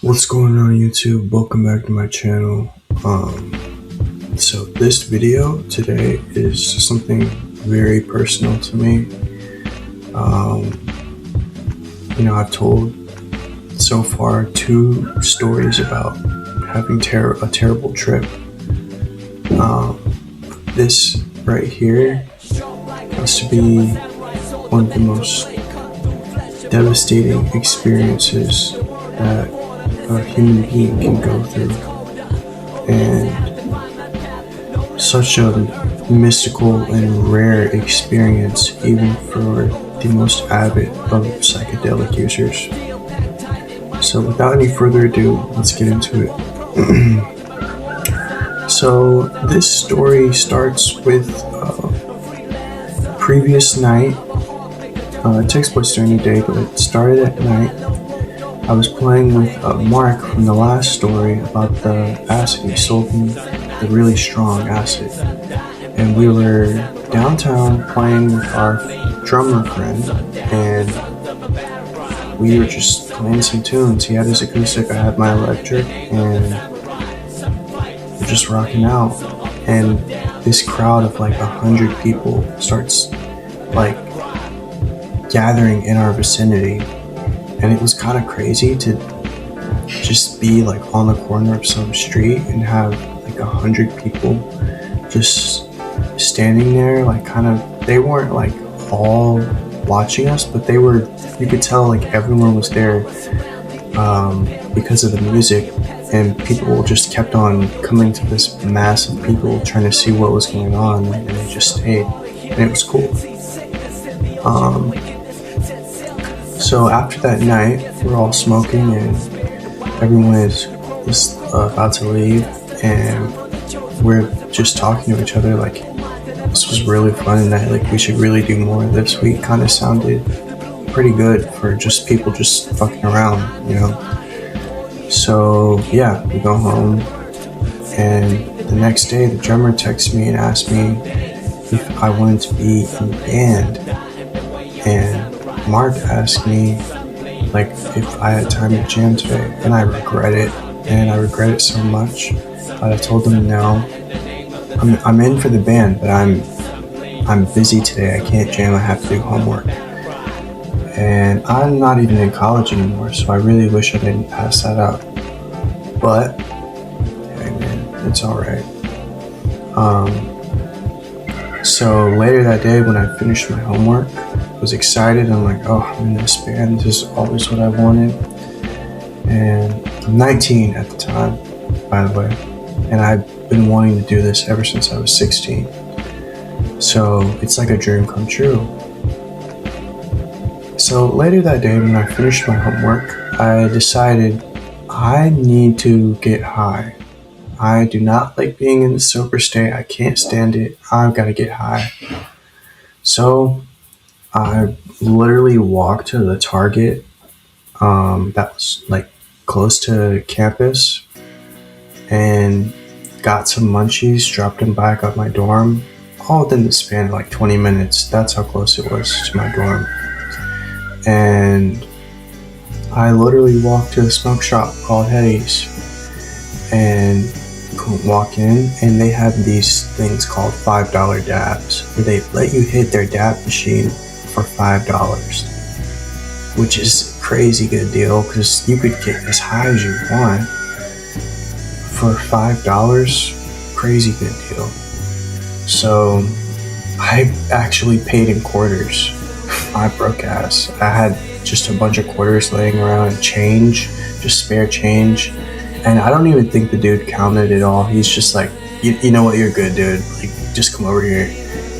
What's going on YouTube? Welcome back to my channel. So this video today is something very personal to me. I've told so far 2 stories about having a terrible trip. This right here has to be one of the most devastating experiences that a human being can go through, and such a mystical and rare experience even for the most avid of psychedelic users. So without any further ado, let's get into it. So this story starts with previous night. It takes place during the day, but it started at night. I was playing with Mark from the last story about the acid. He sold me the really strong acid. And we were downtown playing with our drummer friend, and we were just playing some tunes. He had his acoustic, I had my electric, and we're just rocking out. And this crowd of like 100 people starts like gathering in our vicinity. And it was kind of crazy to just be like on the corner of some street and have like 100 people just standing there, like they weren't like all watching us, but you could tell like everyone was there because of the music, and people just kept on coming to this mass of people trying to see what was going on, and they just stayed, and it was cool. So after that night, we're all smoking and everyone is about to leave, and we're just talking to each other like, this was really fun tonight, like we should really do more of this. We kind of sounded pretty good for just people just fucking around, So yeah, we go home, and the next day the drummer texts me and asked me if I wanted to be in the band, and Mark asked me like if I had time to jam today, and I regret it so much, but I told him no. I'm in for the band, but I'm busy today. I can't jam. I have to do homework, and I'm not even in college anymore, so I really wish I didn't pass that up. But hey man, it's all right. So later that day, when I finished my homework, I was excited. I'm like, oh, I'm in this band. This is always what I wanted. And I'm 19 at the time, by the way. And I've been wanting to do this ever since I was 16. So it's like a dream come true. So later that day, when I finished my homework, I decided I need to get high. I do not like being in the sober state. I can't stand it. I've got to get high. So I literally walked to the Target that was like close to campus, and got some munchies, dropped them back at my dorm, all within the span of like 20 minutes. That's how close it was to my dorm. And I literally walked to a smoke shop called Hetty's, and walk in, and they have these things called $5 dabs, where they let you hit their dab machine for $5, which is a crazy good deal because you could get as high as you want for $5. Crazy good deal. So I actually paid in quarters. My broke ass. I had just a bunch of quarters laying around and change, just spare change. And I don't even think the dude counted it all. He's just like, you know what, you're good, dude. Like, just come over here.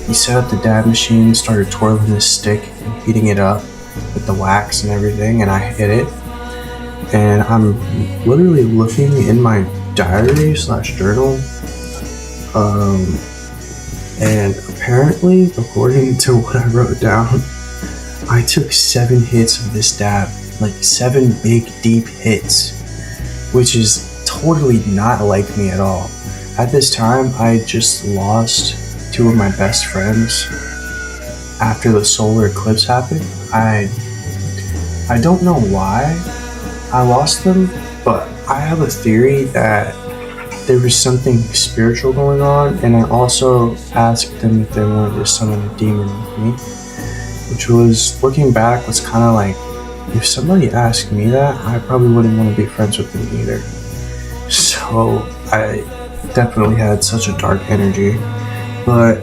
He set up the dab machine, started twirling his stick and heating it up with the wax and everything, and I hit it. And I'm literally looking in my diary/journal. And apparently, according to what I wrote down, I took 7 hits of this dab. Like 7 big, deep hits. Which is totally not like me at all. At this time, I just lost 2 of my best friends after the solar eclipse happened. I don't know why I lost them, But I have a theory that there was something spiritual going on, and I also asked them if they wanted to summon a demon with me, which was, looking back, was kind of like, if somebody asked me that, I probably wouldn't want to be friends with them either. So I definitely had such a dark energy, but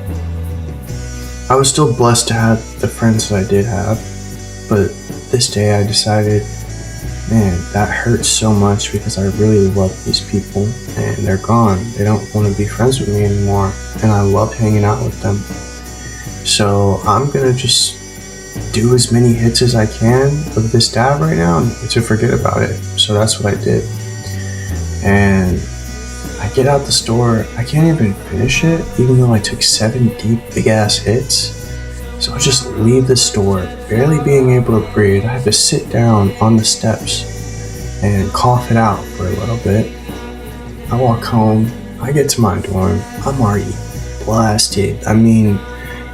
I was still blessed to have the friends that I did have. But this day I decided, man, that hurts so much because I really love these people and they're gone. They don't want to be friends with me anymore, and I love hanging out with them. So I'm gonna just do as many hits as I can with this dab right now and to forget about it. So that's what I did. And I get out the store, I can't even finish it, even though I took 7 deep big ass hits. So I just leave the store, barely being able to breathe. I have to sit down on the steps and cough it out for a little bit. I walk home, I get to my dorm, I'm already blasted. I mean,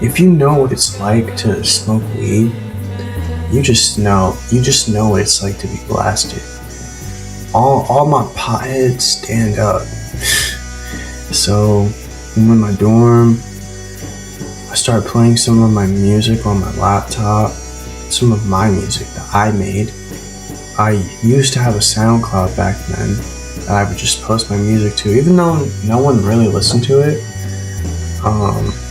if you know what it's like to smoke weed, you just know what it's like to be blasted. All my potheads stand up. So I'm in my dorm, I start playing some of my music on my laptop, some of my music that I made. I used to have a SoundCloud back then that I would just post my music to, even though no one really listened to it.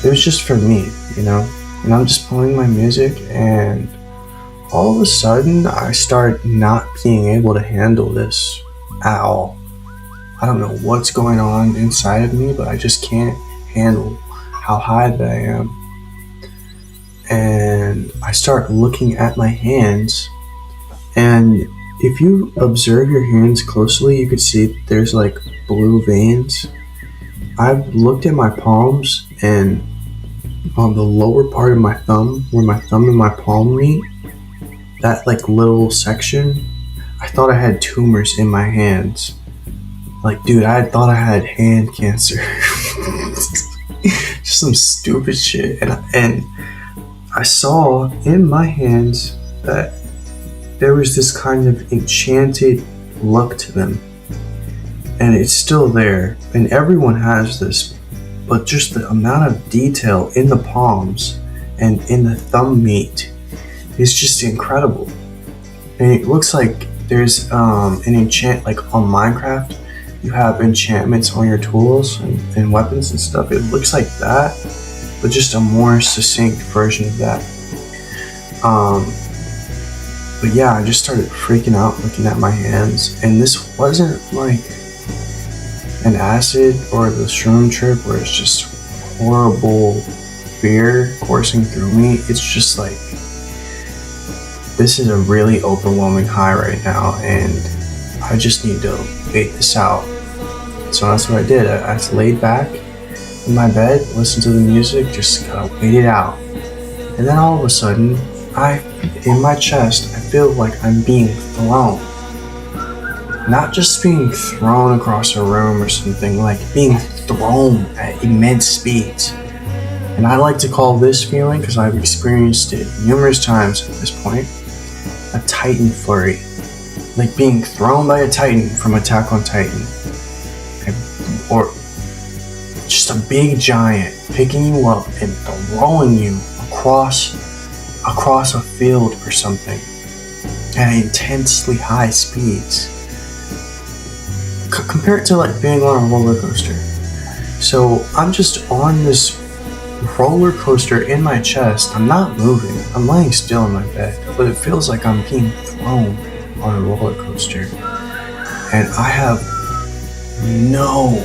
It was just for me, you know? And I'm just playing my music, and all of a sudden I start not being able to handle this at all. I don't know what's going on inside of me, but I just can't handle how high that I am. And I start looking at my hands, and if you observe your hands closely, you could see there's like blue veins. I've looked at my palms, and on the lower part of my thumb, where my thumb and my palm meet, that like little section, I thought I had tumors in my hands. Like, dude, I thought I had hand cancer. Just some stupid shit. And I saw in my hands that there was this kind of enchanted look to them. And it's still there. And everyone has this. But just the amount of detail in the palms and in the thumb meat is just incredible. And it looks like there's an enchant, like on Minecraft, you have enchantments on your tools and weapons and stuff. It looks like that, but just a more succinct version of that. But yeah, I just started freaking out looking at my hands, and this wasn't like an acid or the shroom trip where it's just horrible fear coursing through me. It's just like, this is a really overwhelming high right now, and I just need to wait this out. So that's what I did. I just laid back in my bed, listened to the music, just gotta wait it out. And then all of a sudden, in my chest, I feel like I'm being thrown. Not just being thrown across a room or something, like being thrown at immense speeds. And I like to call this feeling, because I've experienced it numerous times at this point, a Titan flurry. Like being thrown by a Titan from Attack on Titan. Or just a big giant picking you up and throwing you across a field or something at intensely high speeds. Compared to like being on a roller coaster. So I'm just on this roller coaster in my chest. I'm not moving. I'm laying still in my bed, but it feels like I'm being thrown on a roller coaster. And I have no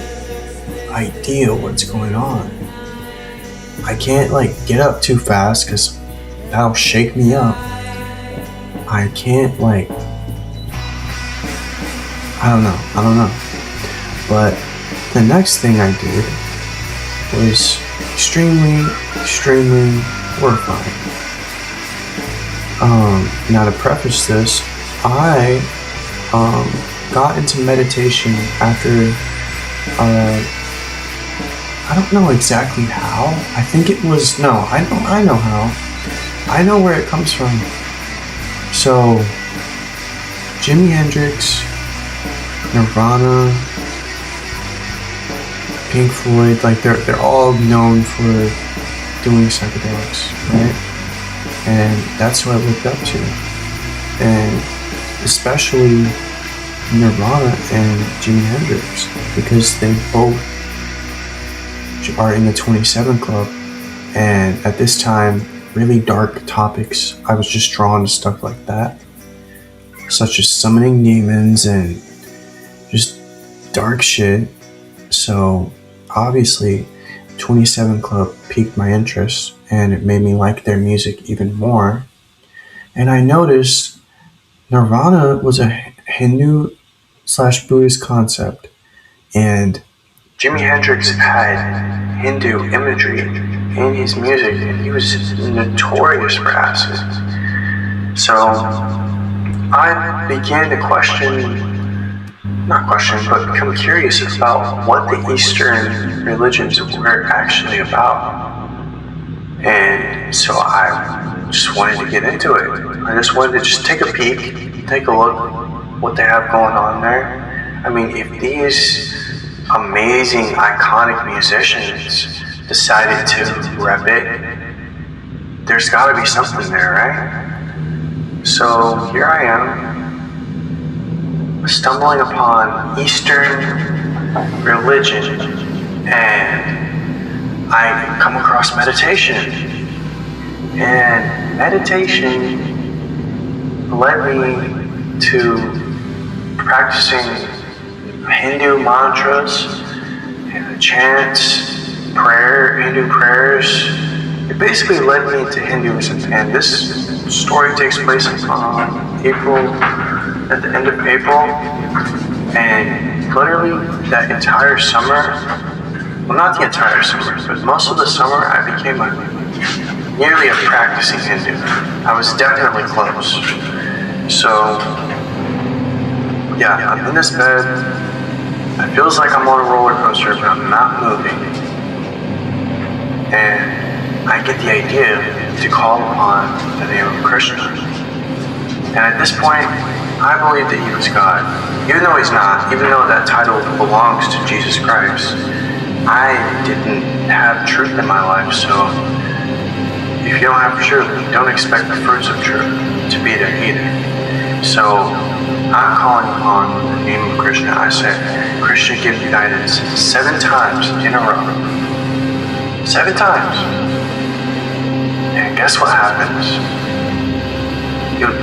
idea what's going on. I can't like get up too fast because that'll shake me up. I can't like, I don't know. But the next thing I did was extremely horrifying. Now to preface this, I got into meditation after I don't know exactly how. I think it was, no, I know how. I know where it comes from. So, Jimi Hendrix Nirvana, Pink Floyd, like they're all known for doing psychedelics, right? And that's who I looked up to. And especially Nirvana and Jimi Hendrix, because they both are in the 27 Club. And at this time, really dark topics, I was just drawn to stuff like that, such as summoning demons and just dark shit. So obviously 27 Club piqued my interest, and it made me like their music even more. And I noticed Nirvana was a Hindu/Buddhist concept, and Jimi Hendrix had Hindu imagery in his music, and he was notorious for acid. So I began to become curious about what the Eastern religions were actually about. And so I just wanted to get into it. I just wanted to just take a peek, take a look, what they have going on there. I mean, if these amazing, iconic musicians decided to rep it, there's gotta be something there, right? So here I am, stumbling upon Eastern religion, and I come across meditation. And meditation led me to practicing Hindu mantras, chants, Hindu prayers. It basically led me into Hinduism, and this story takes place at the end of April, and literally that entire summer, well, not the entire summer, but most of the summer, I became nearly a practicing Hindu. I was definitely close. So, yeah, I'm in this bed. It feels like I'm on a roller coaster, but I'm not moving. And I get the idea to call upon the name of Krishna. And at this point, I believe that he was God. Even though he's not, even though that title belongs to Jesus Christ, I didn't have truth in my life, so if you don't have truth, don't expect the fruits of truth to be there either. So I'm calling upon the name of Krishna. I said, Krishna, give me guidance 7 times in a row. 7 times. And guess what happens?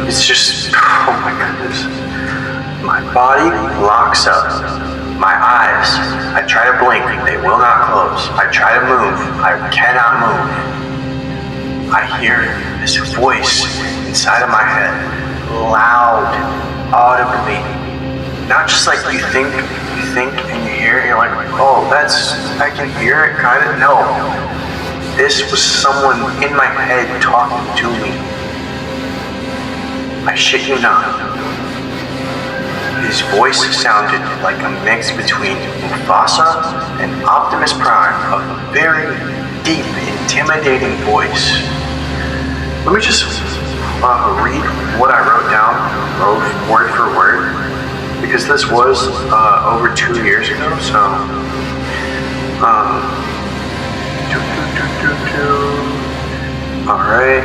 It's just, oh my goodness. My body locks up. My eyes, I try to blink, they will not close. I try to move, I cannot move. I hear this voice inside of my head, loud, audibly. Not just like you think and you hear it, you're like, oh, I can hear it, kind of. No. This was someone in my head talking to me. I shit you not. His voice sounded like a mix between Mufasa and Optimus Prime, a very deep, intimidating voice. Let me just read what I wrote down, word for word, because this was over 2 years ago, so alright.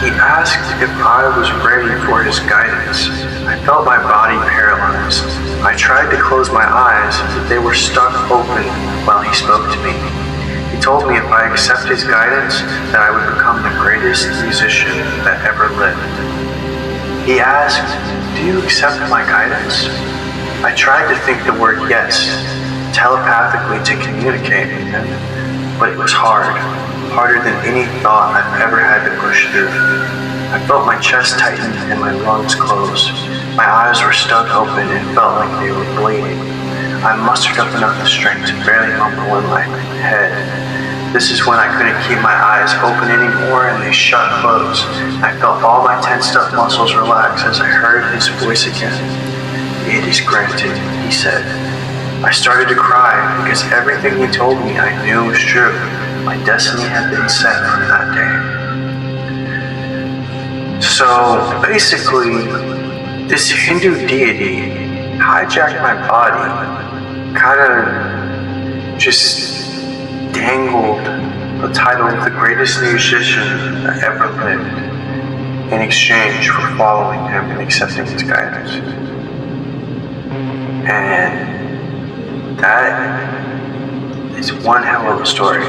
He asked if I was ready for his guidance. I felt my body paralyzed. I tried to close my eyes, but they were stuck open while he spoke to me. He told me if I accept his guidance, that I would become the greatest musician that ever lived. He asked, do you accept my guidance? I tried to think the word yes, telepathically to communicate with him, but it was hard. Harder than any thought I've ever had to push through. I felt my chest tighten and my lungs close. My eyes were stuck open and felt like they were bleeding. I mustered up enough strength to barely mumble in my head. This is when I couldn't keep my eyes open anymore and they shut closed. I felt all my tensed up muscles relax as I heard his voice again. It is granted, he said. I started to cry because everything he told me I knew was true. My destiny had been set from that day. So basically, this Hindu deity hijacked my body, kind of just dangled the title of the greatest musician that ever lived in exchange for following him and accepting his guidance. And that is one hell of a story.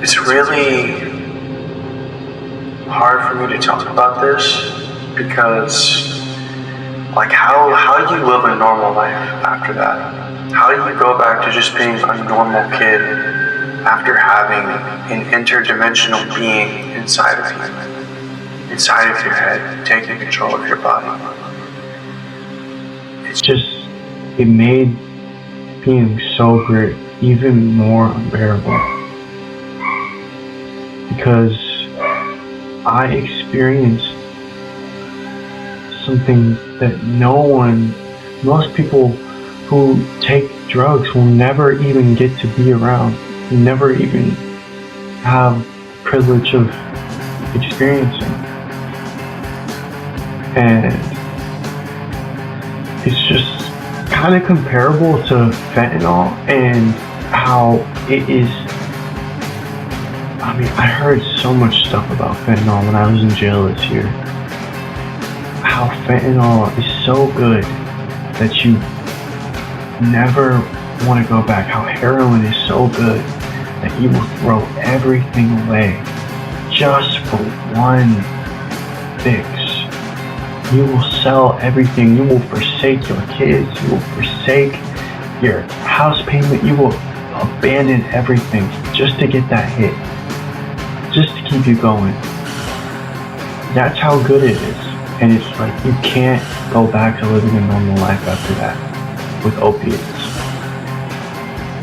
It's really hard for me to talk about this because, like, how do you live a normal life after that? How do you go back to just being a normal kid after having an interdimensional being inside of you, inside of your head, taking control of your body? It made being sober even more unbearable because I experienced something that most people who take drugs will never even get to be around, never even have the privilege of experiencing. And it's just kind of comparable to fentanyl and how it is. I mean, I heard so much stuff about fentanyl when I was in jail this year. How fentanyl is so good that you never want to go back. How heroin is so good that you will throw everything away just for one fix. You will sell everything. You will forsake your kids. You will forsake your house payment. You will abandon everything just to get that hit. Just to keep you going. That's how good it is. And it's like you can't go back to living a normal life after that with opiates.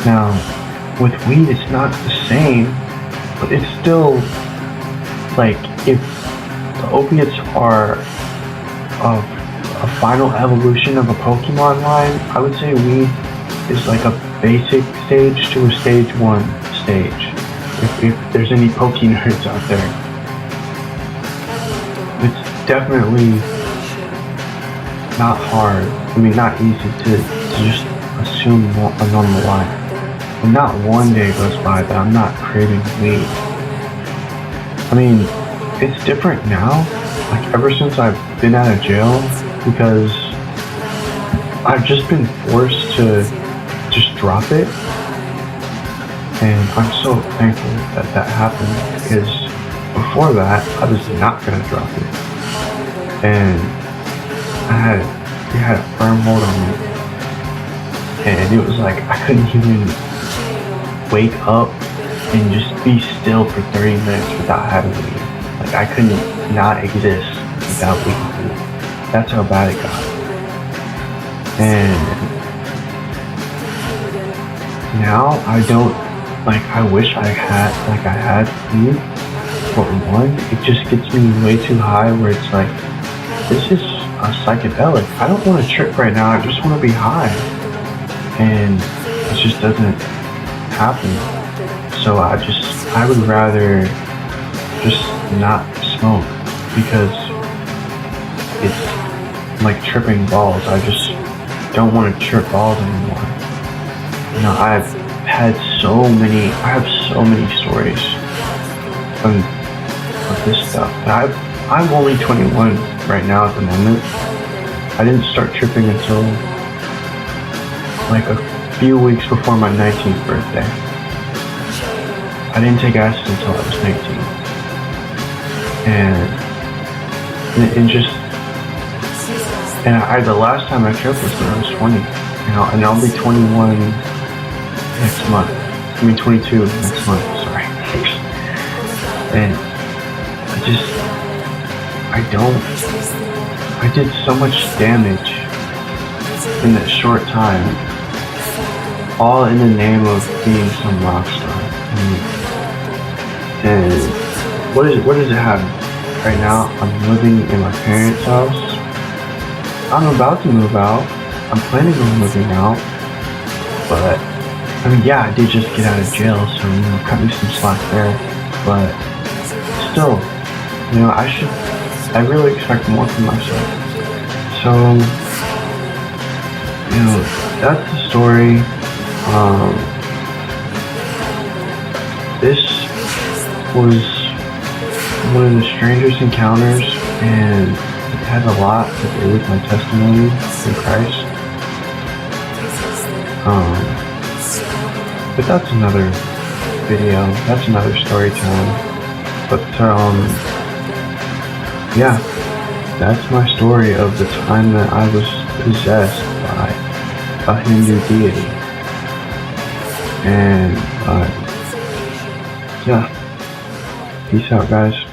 Now, with weed it's not the same, but it's still like if the opiates are a final evolution of a Pokemon line, I would say weed is like a basic stage to a stage 1 stage. If there's any Poke nerds out there. It's definitely not hard. I mean, not easy to just assume a normal life. And not one day goes by that I'm not craving weed. I mean, it's different now. Like ever since I've been out of jail, because I've just been forced to just drop it. And I'm so thankful that happened because before that, I was not going to drop it. And it had a firm hold on me. And it was like I couldn't even wake up and just be still for 30 minutes without having weed. Like I couldn't not exist without weed. That's how bad it got. And now I don't. Like, I wish I had weed, but one, it just gets me way too high where it's like, this is a psychedelic. I don't want to trip right now, I just want to be high. And it just doesn't happen. So I would rather just not smoke because it's like tripping balls. I just don't want to trip balls anymore. You know, I have so many stories of this stuff. I'm only 21 right now at the moment. I didn't start tripping until like a few weeks before my 19th birthday. I didn't take acid until I was 19. The last time I tripped was when I was 20. And I'll be 21 next month. 22 next month, sorry. And I did so much damage in that short time, all in the name of being some rock star. And what does it have? Right now, I'm living in my parents' house. I'm about to move out. I'm planning on moving out. But, I mean, I did just get out of jail, so, cut me some slack there. But, still, I really expect more from myself. So, that's the story. This was one of the strangest encounters, and it has a lot to do with my testimony in Christ. But that's another video. That's another story time. But yeah, that's my story of the time that I was possessed by a Hindu deity. And yeah, peace out, guys.